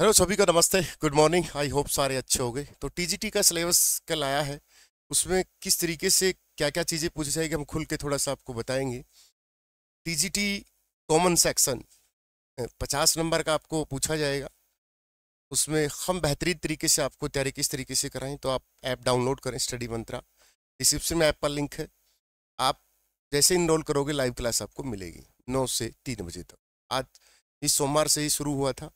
Hello सभी का नमस्ते, गुड मॉर्निंग। आई होप सारे अच्छे हो गए। तो टीजीटी का सिलेबस कल आया है, उसमें किस तरीके से क्या क्या चीज़ें पूछी जाएगी हम खुल के थोड़ा सा आपको बताएंगे। टीजीटी कॉमन सेक्शन 50 नंबर का आपको पूछा जाएगा। उसमें हम बेहतरीन तरीके से आपको तैयारी किस तरीके से कराएं, तो आप ऐप डाउनलोड करें स्टडी मंत्रा। डिस्क्रिप्शन में ऐप का लिंक है। आप जैसे इनरोल करोगे लाइव क्लास आपको मिलेगी 9 से 3 बजे तक। आज इस सोमवार से ही शुरू हुआ था।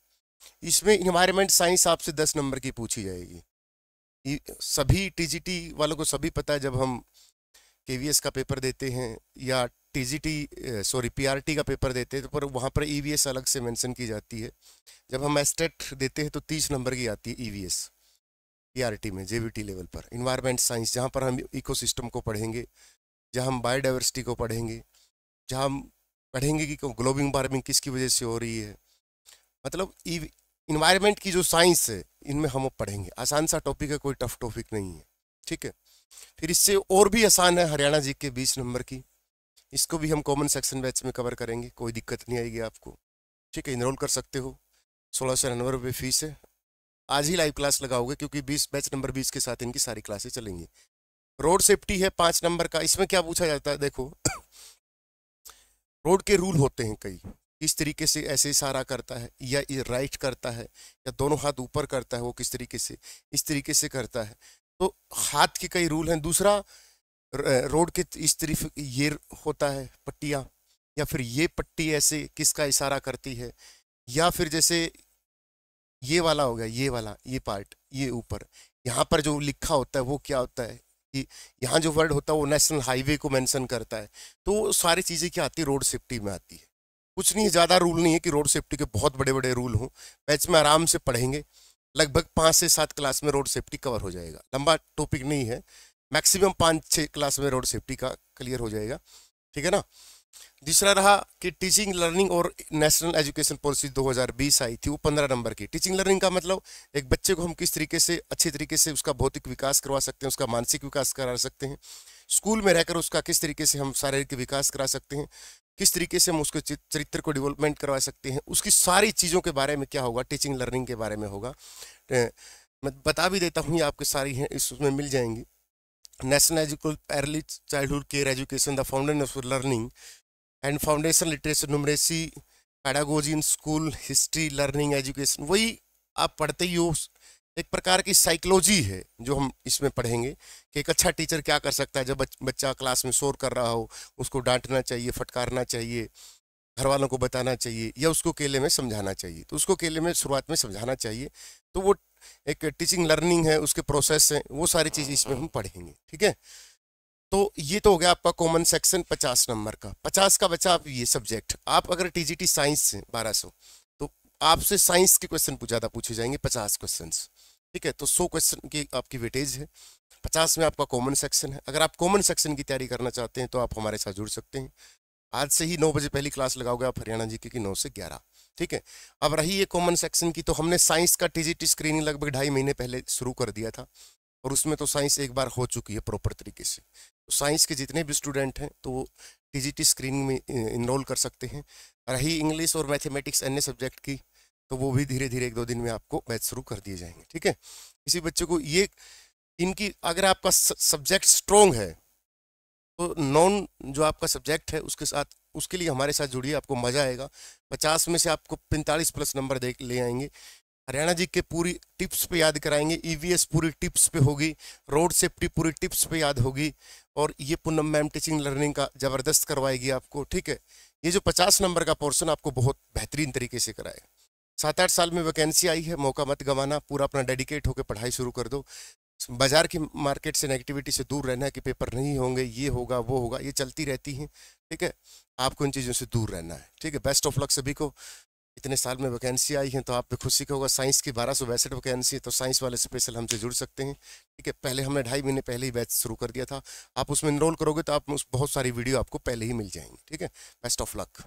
इसमें इन्वायरमेंट साइंस आपसे 10 नंबर की पूछी जाएगी। सभी टीजीटी वालों को सभी पता है, जब हम केवीएस का पेपर देते हैं या टीजीटी सॉरी पीआरटी का पेपर देते हैं तो पर वहाँ पर ईवीएस अलग से मेंशन की जाती है। जब हम एस्टेट देते हैं तो 30 नंबर की आती है ईवीएस पीआरटी में जेवीटी लेवल पर। इन्वायरमेंट साइंस जहाँ पर हम इकोसिस्टम को पढ़ेंगे, जहाँ हम बायोडाइवर्सिटी को पढ़ेंगे, जहाँ हम पढ़ेंगे कि ग्लोबल वार्मिंग किसकी वजह से हो रही है। मतलब इन्वायरमेंट की जो साइंस है इनमें हम पढ़ेंगे। आसान सा टॉपिक है, कोई टफ टॉपिक नहीं है, ठीक है। फिर इससे और भी आसान है हरियाणा जी के 20 नंबर की। इसको भी हम कॉमन सेक्शन बैच में कवर करेंगे, कोई दिक्कत नहीं आएगी आपको, ठीक है। इनरोल कर सकते हो, 1699 रुपये फीस है। आज ही लाइव क्लास लगाओगे क्योंकि 20 बैच नंबर 20 के साथ इनकी सारी क्लासेस चलेंगी। रोड सेफ्टी है 5 नंबर का। इसमें क्या पूछा जाता है, देखो रोड के रूल होते हैं कई, किस तरीके से ऐसे इशारा करता है या ये राइट करता है या दोनों हाथ ऊपर करता है, वो किस तरीके से इस तरीके से करता है। तो हाथ के कई रूल हैं। दूसरा, रोड के इस तरफ ये होता है पट्टियाँ, या फिर ये पट्टी ऐसे किसका इशारा करती है, या फिर जैसे ये वाला हो गया, ये वाला ये पार्ट ये ऊपर यहाँ पर जो लिखा होता है वो क्या होता है कि यहाँ जो वर्ड होता है वो नेशनल हाईवे को मेंशन करता है। तो सारी चीज़ें क्या आती है, रोड सेफ्टी में आती है। कुछ नहीं, ज़्यादा रूल नहीं है कि रोड सेफ्टी के बहुत बड़े बड़े रूल हों। बैच में आराम से पढ़ेंगे, लगभग 5 से 7 क्लास में रोड सेफ्टी कवर हो जाएगा। लंबा टॉपिक नहीं है, मैक्सिमम 5-6 क्लास में रोड सेफ्टी का क्लियर हो जाएगा, ठीक है ना। दूसरा रहा कि टीचिंग लर्निंग और नेशनल एजुकेशन पॉलिसी 2020 आई थी, वो 15 नंबर की। टीचिंग लर्निंग का मतलब एक बच्चे को हम किस तरीके से अच्छे तरीके से उसका भौतिक विकास करवा सकते हैं, उसका मानसिक विकास करा सकते हैं, स्कूल में रहकर उसका किस तरीके से हम शारीरिक विकास करा सकते हैं, किस तरीके से हम उसके चरित्र को डेवलपमेंट करवा सकते हैं, उसकी सारी चीज़ों के बारे में क्या होगा, टीचिंग लर्निंग के बारे में होगा। मैं बता भी देता हूँ, ये आपके सारी हैं इसमें मिल जाएंगी। National education early childhood care education the foundation of learning and foundation literacy numeracy pedagogy in school history learning education. वही आप पढ़ते ही हो। एक प्रकार की साइकोलॉजी है जो हम इसमें पढ़ेंगे कि एक अच्छा टीचर क्या कर सकता है जब बच्चा क्लास में शोर कर रहा हो, उसको डांटना चाहिए, फटकारना चाहिए, घर वालों को बताना चाहिए, या उसको अकेले में समझाना चाहिए। तो उसको अकेले में शुरुआत में समझाना चाहिए। तो वो एक टीचिंग लर्निंग है, उसके प्रोसेस हैं, वो सारी चीज़ इसमें हम पढ़ेंगे, ठीक है। तो ये तो हो गया आपका कॉमन सेक्शन 50 नंबर का। 50 का बचा आप ये सब्जेक्ट। आप अगर टीजीटी साइंस से 1200, तो आपसे साइंस के क्वेश्चन ज़्यादा पूछे जाएंगे, 50 क्वेश्चन, ठीक है। तो 100 क्वेश्चन की आपकी वेटेज है। 50 में आपका कॉमन सेक्शन है। अगर आप कॉमन सेक्शन की तैयारी करना चाहते हैं तो आप हमारे साथ जुड़ सकते हैं। आज से ही 9 बजे पहली क्लास लगाओगे आप हरियाणा जीके की 9 से 11, ठीक है। अब रही ये कॉमन सेक्शन की, तो हमने साइंस का टीजीटी स्क्रीनिंग लगभग 2.5 महीने पहले शुरू कर दिया था, और उसमें तो साइंस एक बार हो चुकी है प्रॉपर तरीके से। तो साइंस के जितने भी स्टूडेंट हैं तो वो टीजीटी स्क्रीनिंग में इनरोल कर सकते हैं। रही इंग्लिश और मैथमेटिक्स अन्य सब्जेक्ट की, तो वो भी धीरे धीरे 1-2 दिन में आपको बैच शुरू कर दिए जाएंगे, ठीक है। किसी बच्चे को ये इनकी अगर आपका सब्जेक्ट स्ट्रॉन्ग है तो नॉन जो आपका सब्जेक्ट है उसके साथ, उसके लिए हमारे साथ जुड़िए, आपको मजा आएगा। 50 में से आपको 45 प्लस नंबर देख ले आएंगे। हरियाणा जी के पूरी टिप्स पे याद कराएंगे, ईवीएस पूरी टिप्स पे होगी, रोड सेफ्टी पूरी टिप्स पे याद होगी, और ये पूनम मैम टीचिंग लर्निंग का जबरदस्त करवाएगी आपको, ठीक है। ये जो 50 नंबर का पोर्शन आपको बहुत बेहतरीन तरीके से कराएगा। 7-8 साल में वैकेंसी आई है, मौका मत गंवाना, पूरा अपना डेडिकेट होकर पढ़ाई शुरू कर दो। बाजार की मार्केट से नेगेटिविटी से दूर रहना है कि पेपर नहीं होंगे, ये होगा वो होगा, ये चलती रहती हैं, ठीक है। आपको इन चीज़ों से दूर रहना है, ठीक है। बेस्ट ऑफ लक सभी को। इतने साल में वैकेंसी आई है तो आप पे खुशी का होगा। साइंस की 1262 वैकेंसी है, तो साइंस वाले स्पेशल हमसे जुड़ सकते हैं, ठीक है। पहले हमने 2.5 महीने पहले ही बैच शुरू कर दिया था। आप उसमें इनरोल करोगे तो आप बहुत सारी वीडियो आपको पहले ही मिल जाएंगी, ठीक है। Best of luck.